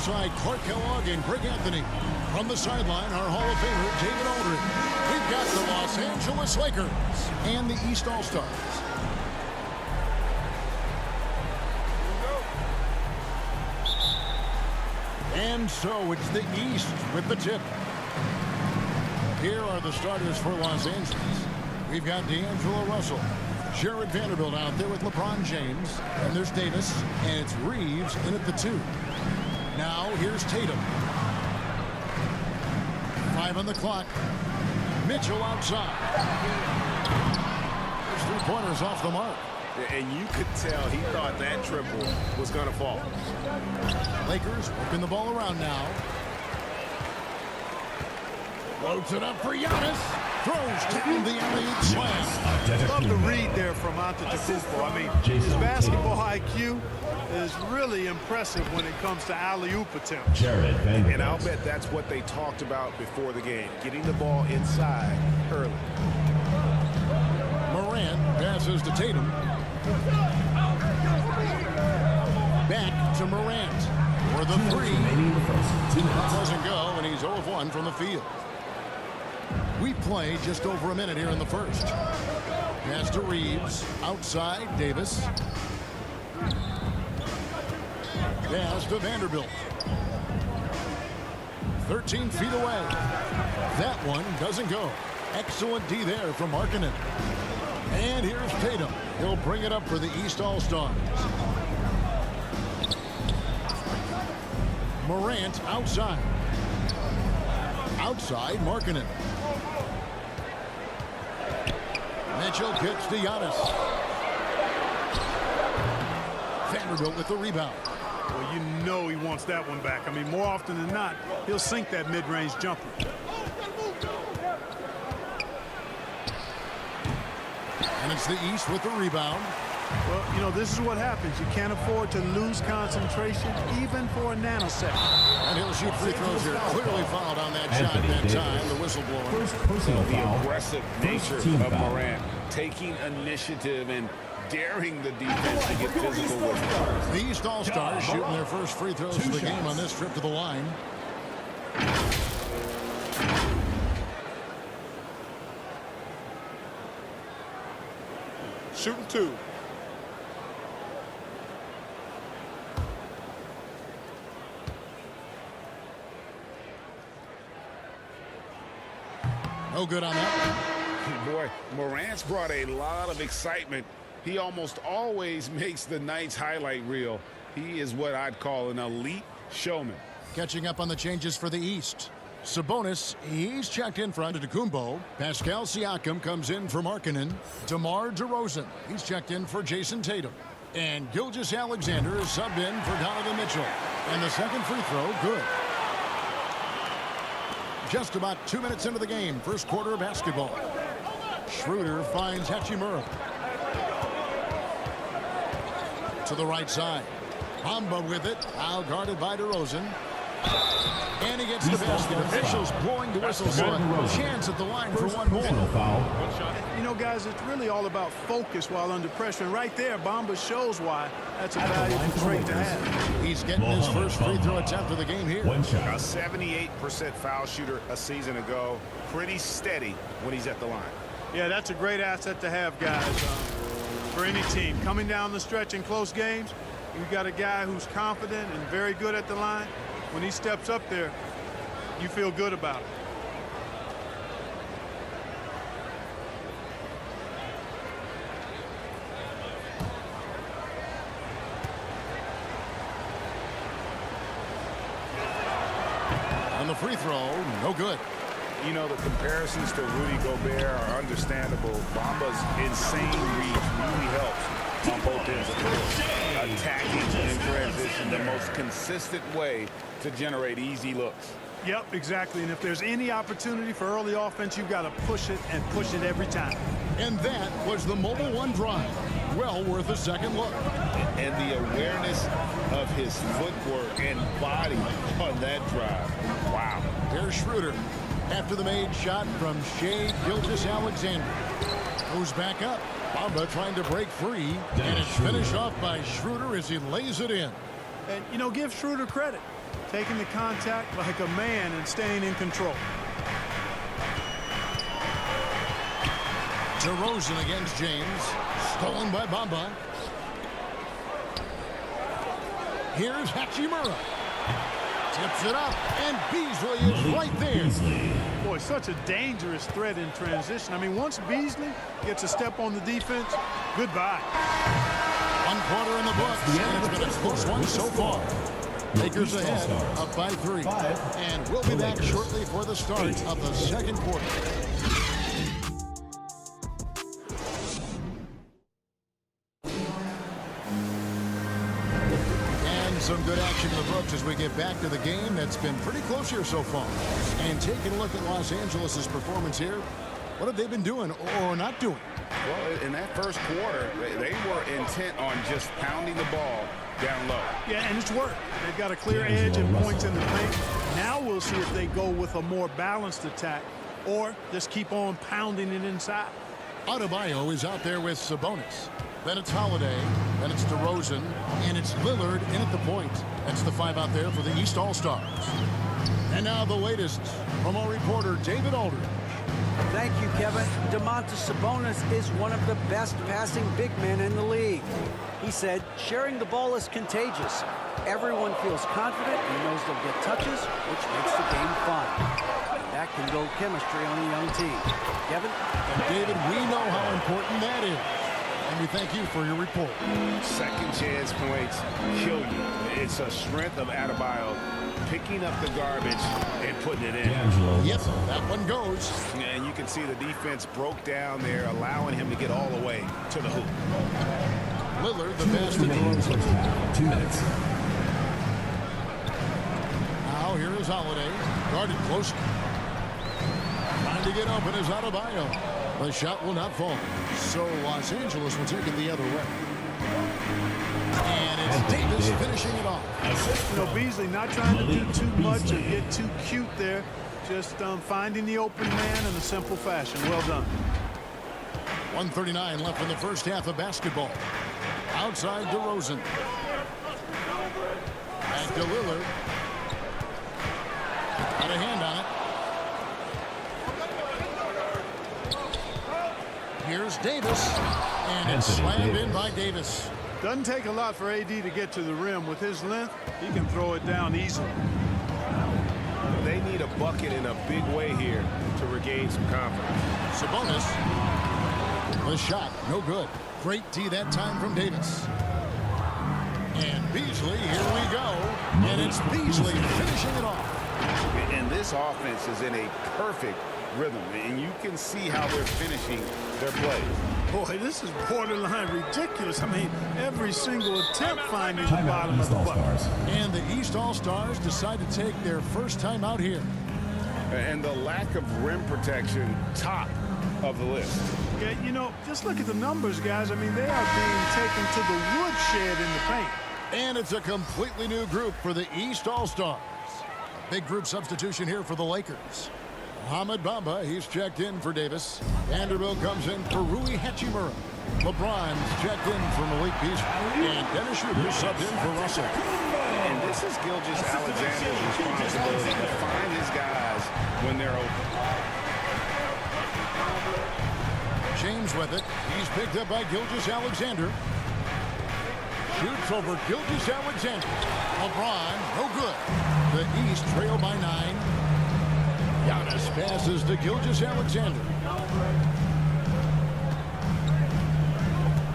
alongside Clark Kellogg and Greg Anthony. From the sideline, our Hall of Famer, David Aldridge. We've got the Los Angeles Lakers and the East All-Stars. And so it's the East with the tip. Here are the starters for Los Angeles. We've got D'Angelo Russell. Jared Vanderbilt out there with LeBron James. And there's Davis. And it's Reeves in at the 2. Now here's Tatum. 5 on the clock. Mitchell outside. There's 3 pointers off the mark. And you could tell he thought that triple was going to fall. Lakers working the ball around now. Floats it up for Giannis. Throws down the alley-oop slam. Love the read there from Antetokounmpo. I mean, his basketball IQ is really impressive when it comes to alley-oop attempts. And I'll bet that's what they talked about before the game, getting the ball inside early. Morant passes to Tatum. Back to Morant for the 3. Doesn't go, and he's 0 of 1 from the field. We play just over a minute here in the first. Pass to Reeves. Outside, Davis. Pass to Vanderbilt. 13 feet away. That one doesn't go. Excellent D there from Markkanen. And here's Tatum. He'll bring it up for the East All-Stars. Morant outside. Outside, Markkanen. Mitchell kicks to Giannis. Vanderbilt with the rebound. Well, you know he wants that one back. I mean, more often than not, he'll sink that mid-range jumper. And it's the East with the rebound. Well, you know, this is what happens. You can't afford to lose concentration, even for a nanosecond. And he'll shoot free throws here. Clearly fouled on that shot that time. The whistle blowing. The aggressive nature of Morant, taking initiative and daring the defense to get physical with him. The East All-Stars shooting their first free throws of the game on this trip to the line. Shooting 2. No good on that. Boy, Morant's brought a lot of excitement. He almost always makes the night's highlight reel. He is what I'd call an elite showman. Catching up on the changes for the East. Sabonis, he's checked in for Antetokounmpo. Pascal Siakam comes in for Markkanen. DeMar DeRozan, he's checked in for Jason Tatum. And Gilgeous-Alexander is subbed in for Donovan Mitchell. And the second free throw, good. Just about 2 minutes into the game, first quarter of basketball. Schroeder finds Hachimura. To the right side. Bamba with it, now guarded by DeRozan. And he gets the basket. Officials blowing the whistle, so a chance at the line for one more. You know, guys, it's really all about focus while under pressure. And right there, Bamba shows why that's a valuable trait to have. He's getting his first free throw attempt of the game here. A 78% foul shooter a season ago. Pretty steady when he's at the line. Yeah, that's a great asset to have, guys, for any team. Coming down the stretch in close games, you've got a guy who's confident and very good at the line. When he steps up there, you feel good about it. On the free throw, no good. You know, the comparisons to Rudy Gobert are understandable. Bamba's insane reach really helps on both ends of the court. Attacking in transition, the most consistent way to generate easy looks. Yep, exactly. And if there's any opportunity for early offense, you've got to push it and push it every time. And that was the Mobile One drive. Well worth a second look. And the awareness of his footwork and body on that drive. Wow. Here's Schroeder. After the made shot from Shai Gilgeous-Alexander. Goes back up. Bamba trying to break free. And it's finished off by Schroeder as he lays it in. And, you know, give Schroeder credit. taking the contact like a man and staying in control. DeRozan against James. Stolen by Bamba. Here's Hachimura. Tips it up, and Beasley is right there. Boy, such a dangerous threat in transition. I mean, once Beasley gets a step on the defense, goodbye. 1 quarter in the books, and it's been a close one so far. Lakers ahead, up by 3. And we'll be back shortly for the start of the second quarter. Some good action in the books as we get back to the game that's been pretty close here so far. And taking a look at Los Angeles' performance here, what have they been doing or not doing? Well, in that first quarter, they were intent on just pounding the ball down low. Yeah, and it's worked. They've got a clear edge and points in the paint. Now we'll see if they go with a more balanced attack or just keep on pounding it inside. Adebayo is out there with Sabonis. Then it's Holiday, then it's DeRozan, and it's Lillard in at the point. That's the 5 out there for the East All-Stars. And now the latest from our reporter, David Aldridge. Thank you, Kevin. Domantas Sabonis is one of the best passing big men in the league. He said, sharing the ball is contagious. Everyone feels confident and knows they'll get touches, which makes the game fun. And that can build chemistry on a young team. Kevin? And David, we know how important that is. And we thank you for your report. Second chance points kill you. It's a strength of Adebayo picking up the garbage and putting it in. Yep, that one goes. And you can see the defense broke down there, allowing him to get all the way to the hoop. Lillard, the best in the room. 2 minutes. Now here is Holiday, guarded closely. Trying to get open is Adebayo. The shot will not fall. So Los Angeles will take it the other way. And it's Davis finishing it off. You know, Beasley not trying to do too much or get too cute there. Just finding the open man in a simple fashion. Well done. 1:39 left in the first half of basketball. Outside DeRozan. Back to Lillard. Got a hand on it. Here's Davis, and it's slammed in by Davis. Doesn't take a lot for AD to get to the rim. With his length, he can throw it down easily. They need a bucket in a big way here to regain some confidence. Sabonis. The shot, no good. Great D that time from Davis. And Beasley, here we go. And it's Beasley finishing it off. And this offense is in a perfect rhythm, and you can see how they're finishing their plays. Boy, this is borderline ridiculous. I mean, every single attempt finding the bottom of the bucket. And the East All-Stars decide to take their first time out here. And the lack of rim protection, top of the list. Yeah, you know, just look at the numbers, guys. I mean, they are being taken to the woodshed in the paint. And it's a completely new group for the East All-Stars. Big group substitution here for the Lakers. Mohamed Bamba, he's checked in for Davis. Vanderbilt comes in for Rui Hachimura. LeBron's checked in for Malik Beasley. And Dennis Schroeder subbed in for Russell. And this is Gilgeous-Alexander's responsibility to find his guys when they're open. James with it. He's picked up by Gilgeous-Alexander. Shoots over Gilgeous-Alexander. LeBron, no good. The East trail by 9. Giannis passes to Gilgeous-Alexander.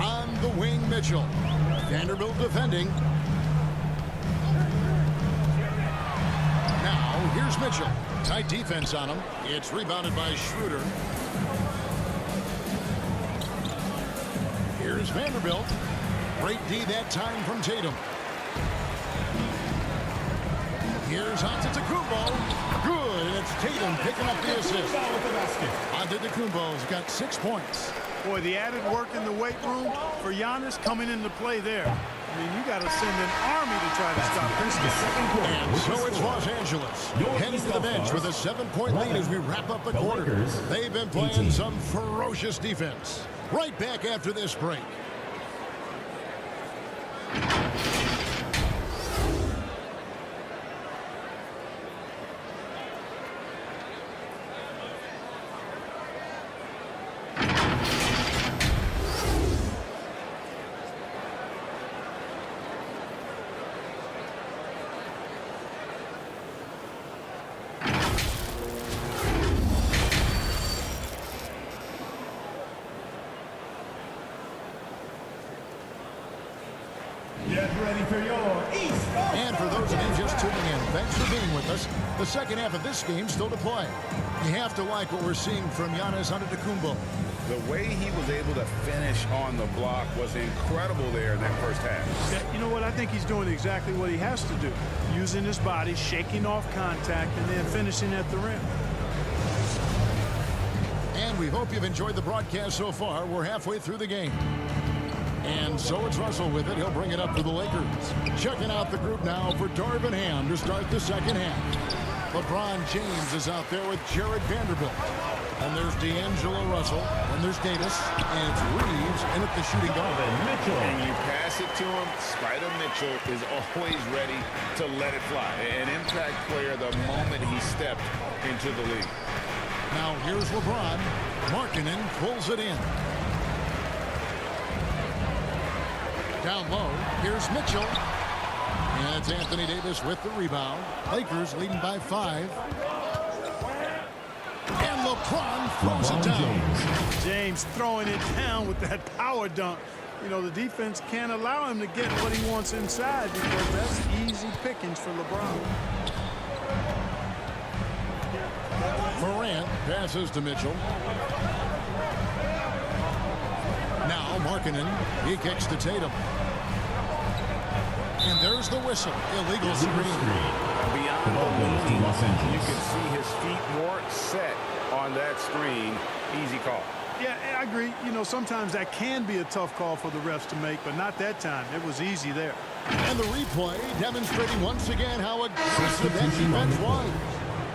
On the wing, Mitchell. Vanderbilt defending. Now, here's Mitchell. Tight defense on him. It's rebounded by Schroeder. Here's Vanderbilt. Great D that time from Tatum. Here's Antetokounmpo. Good, and it's Tatum picking up the assist. Antetokounmpo's got 6 points. Boy, the added work in the weight room for Giannis coming into play there. I mean, you got to send an army to try to stop this. And so it's Los Angeles heading to the bench with a 7-point lead as we wrap up the quarter. They've been playing some ferocious defense. Right back after this break. And for those of you just tuning in, thanks for being with us. The second half of this game still to play. You have to like what we're seeing from Giannis Antetokounmpo. The way he was able to finish on the block was incredible there in that first half. Yeah, you know what? I think he's doing exactly what he has to do. Using his body, shaking off contact, and then finishing at the rim. And we hope you've enjoyed the broadcast so far. We're halfway through the game. And so it's Russell with it. He'll bring it up for the Lakers. Checking out the group now for Darvin Ham to start the second half. LeBron James is out there with Jared Vanderbilt. And there's D'Angelo Russell. And there's Davis. And it's Reeves in at the shooting guard. And you pass it to him. Spider Mitchell is always ready to let it fly. An impact player the moment he stepped into the league. Now here's LeBron. Markkanen pulls it in. Down low, here's Mitchell. And it's Anthony Davis with the rebound. Lakers leading by 5. And LeBron throws it down. James throwing it down with that power dunk. You know, the defense can't allow him to get what he wants inside because that's easy pickings for LeBron. Morant passes to Mitchell. Now Markkanen, he kicks to Tatum. And there's the whistle. Illegal screen. Beyond the lead, you can see his feet more set on that screen. Easy call. Yeah, I agree. You know, sometimes that can be a tough call for the refs to make, but not that time. It was easy there. And the replay demonstrating once again how aggressive that defense was.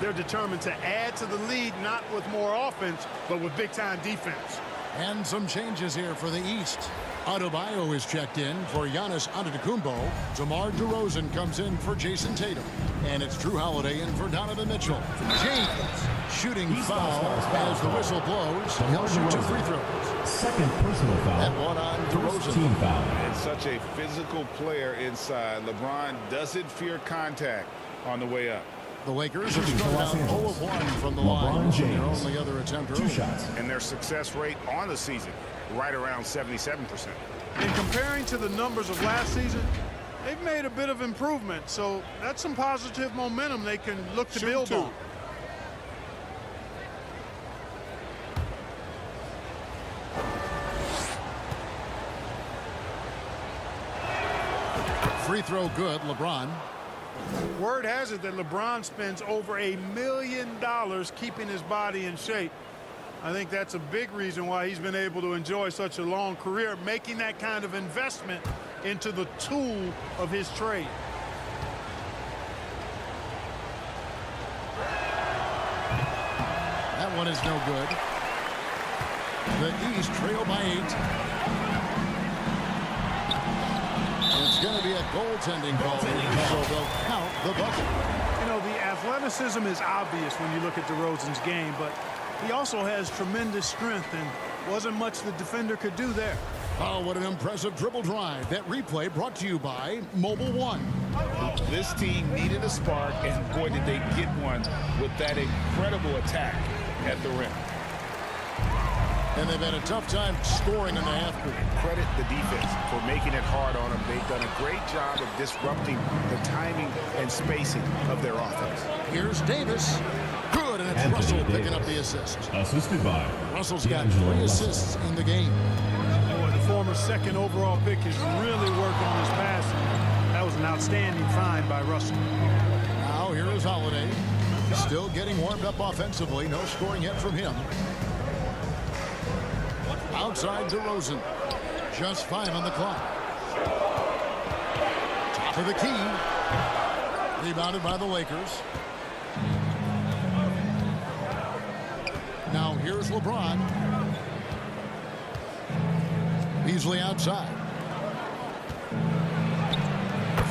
They're determined to add to the lead, not with more offense, but with big-time defense. And some changes here for the East. Adebayo is checked in for Giannis Antetokounmpo. DeMar DeRozan comes in for Jason Tatum. And it's Drew Holiday in for Donovan Mitchell. James shooting foul as the whistle blows. He'll shoot 2 free throws. Second personal foul. And one on DeRozan. Team foul. And such a physical player inside. LeBron doesn't fear contact on the way up. The Lakers have started out 0 of 1 from the line. Their only other attempt 2 shots. And their success rate on the season, right around 77%. And comparing to the numbers of last season, they've made a bit of improvement. So that's some positive momentum they can look to build on. Free throw good, LeBron. Word has it that LeBron spends over $1 million keeping his body in shape. I think that's a big reason why he's been able to enjoy such a long career, making that kind of investment into the tool of his trade. That one is no good. The East trail by 8. It's going to be a goaltending call, so they'll count the bucket. You know, the athleticism is obvious when you look at DeRozan's game, but he also has tremendous strength, and wasn't much the defender could do there. Oh, what an impressive dribble drive. That replay brought to you by Mobile One. This team needed a spark, and boy, did they get one with that incredible attack at the rim. And they've had a tough time scoring in the half court. Credit the defense for making it hard on them. They've done a great job of disrupting the timing and spacing of their offense. Here's Davis. Good, and it's Anthony Russell Davis. picking up the assist. Assisted by Russell's got D'Angelo 3 Russell. assists in the game. Boy, the former second overall pick has really worked on his passing. That was an outstanding find by Russell. Now here is Holiday. Still getting warmed up offensively. No scoring yet from him. Outside DeRozan. Just 5 on the clock. Top of the key. Rebounded by the Lakers. Now here's LeBron. Beasley outside.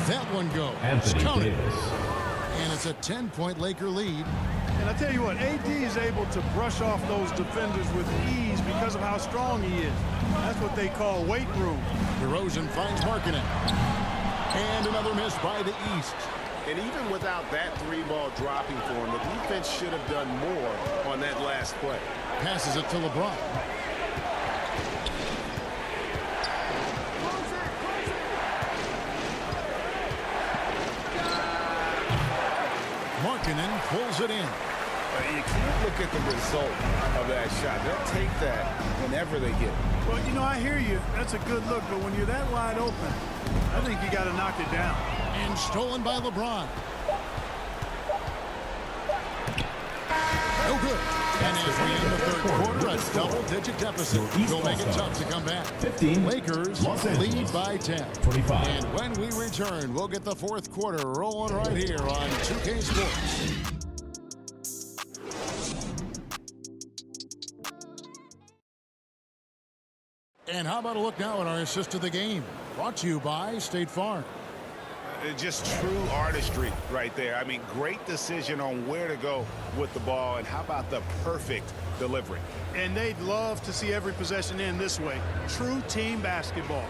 That one goes. Anthony Counted. Davis. And it's a 10-point Laker lead. And I tell you what, AD is able to brush off those defenders with ease because of how strong he is. That's what they call weight room. DeRozan finds Markkanen. And another miss by the East. And even without that 3-ball dropping for him, the defense should have done more on that last play. Passes it to LeBron. pulls it in. You can't look at the result of that shot. They'll take that whenever they get it. Well, you know, I hear you. That's a good look, but when you're that wide open, I think you got to knock it down. And stolen by LeBron. No good. And as we end the third quarter, a double-digit deficit will make it tough to come back. 15. Lakers lead by 10. 25. And when we return, we'll get the fourth quarter rolling right here on 2K Sports. And how about a look now at our assist of the game? Brought to you by State Farm. Just true artistry right there. I mean, great decision on where to go with the ball, and how about the perfect delivery? And they'd love to see every possession end this way. True team basketball.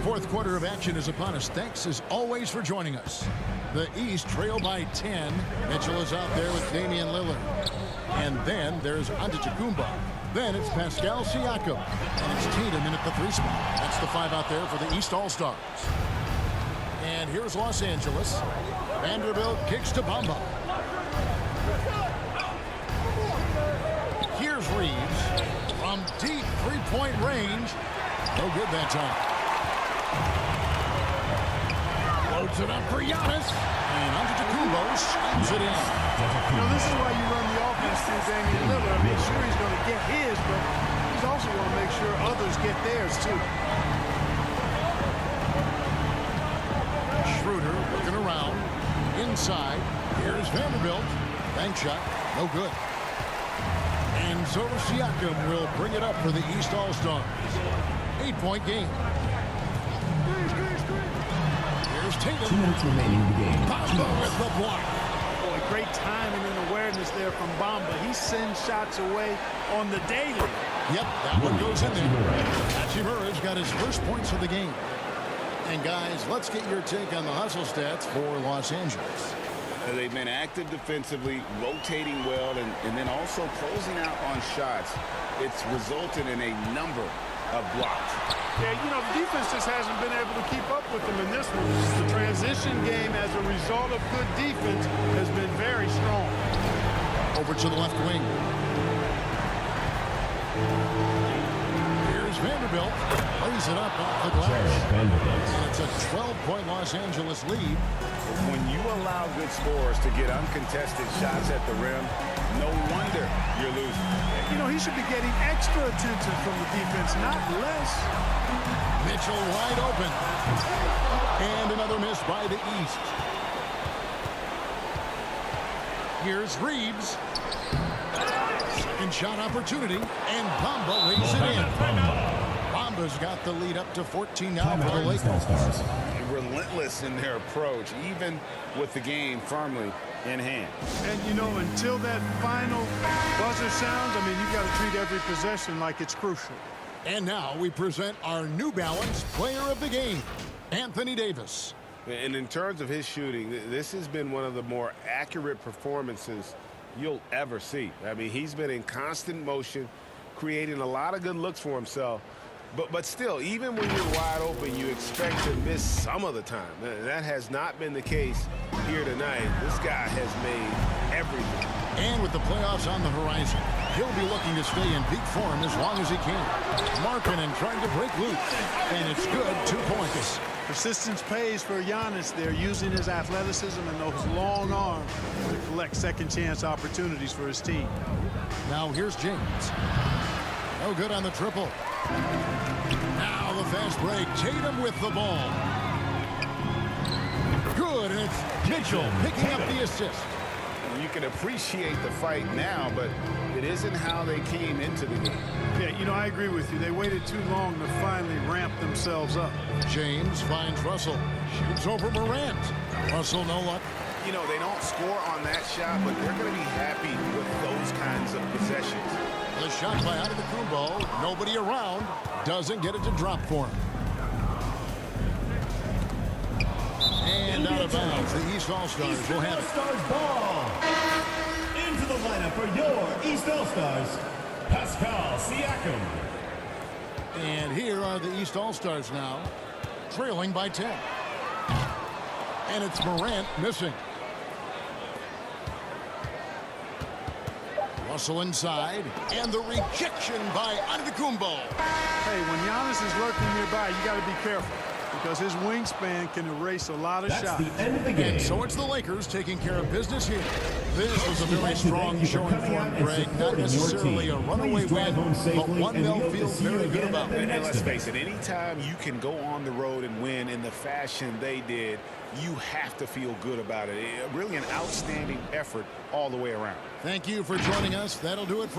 Fourth quarter of action is upon us. Thanks as always for joining us. The East trail by 10. Mitchell is out there with Damian Lillard. And then there's Antetokounmpo. Then it's Pascal Siakam. And it's Tatum in at the 3 spot. That's the 5 out there for the East All-Stars. And here's Los Angeles. Vanderbilt kicks to Bamba. Here's Reeves from deep three-point range. No good that time. Loads it up for Giannis. And Antetokounmpo slams it in. You know, this is why you run the offense through Damian Lillard. I mean, sure, he's going to get his, but he's also going to make sure others get theirs, too. Schroeder looking around. Inside. Here's Vanderbilt. Bank shot. No good. And so Siakam will bring it up for the East All-Stars. 8-point game. Here's Tatum. 2 minutes remaining in the game. Bamba with the block. Boy, great timing and awareness there from Bamba. He sends shots away on the daily. Yep, that one goes in there. Hachimura's got his first points of the game. And guys, let's get your take on the hustle stats for Los Angeles. They've been active defensively, rotating well, and then also closing out on shots. It's resulted in a number of blocks. Yeah, you know, the defense just hasn't been able to keep up with them in this one. The transition game as a result of good defense has been very strong. Over to the left wing. Here's Vanderbilt. Lays it up off the glass. And it's a 12-point Los Angeles lead. When you allow good scorers to get uncontested shots at the rim, no wonder you're losing. You know, he should be getting extra attention from the defense, not less. Mitchell wide open. And another miss by the East. Here's Reeves. Second shot opportunity. And Bamba lays it in. Bamba's got the lead up to 14 now for the Lakers. Relentless in their approach, even with the game firmly in hand. And, you know, until that final buzzer sounds, I mean, you've got to treat every possession like it's crucial. And now we present our New Balance Player of the Game, Anthony Davis. And in terms of his shooting, this has been one of the more accurate performances you'll ever see. I mean, he's been in constant motion, creating a lot of good looks for himself. But still, even when you're wide open, you expect to miss some of the time. That has not been the case here tonight. This guy has made everything. And with the playoffs on the horizon, he'll be looking to stay in peak form as long as he can. Markkanen trying to break loose. And it's good, 2 points. Persistence pays for Giannis there, using his athleticism and those long arms to collect second-chance opportunities for his team. Now here's James. No good on the triple. Now the fast break. Tatum with the ball. Good, and it's Mitchell picking up the assist. You can appreciate the fight now, but it isn't how they came into the game. Yeah, you know, I agree with you. They waited too long to finally ramp themselves up. James finds Russell. Shoots over Morant. Russell, no luck. You know, they don't score on that shot, but they're going to be happy with those kinds of possessions. The shot by Antetokounmpo. Nobody around. Doesn't get it to drop for him. And out of bounds, the East All-Stars will have it. All-Stars ball. Into the lineup for your East All-Stars, And here are the East All-Stars now, trailing by 10. And it's Morant missing. Russell inside, and the rejection by Antetokounmpo. Hey, when Giannis is lurking nearby, you got to be careful because his wingspan can erase a lot of shots. The end of the game. And so it's the Lakers taking care of business here. This was a very strong showing for him, Greg. Not necessarily a runaway win, but one they'll feel very good about. And let's face it, anytime you can go on the road and win in the fashion they did, you have to feel good about it. Really an outstanding effort all the way around. Thank you for joining us. That'll do it for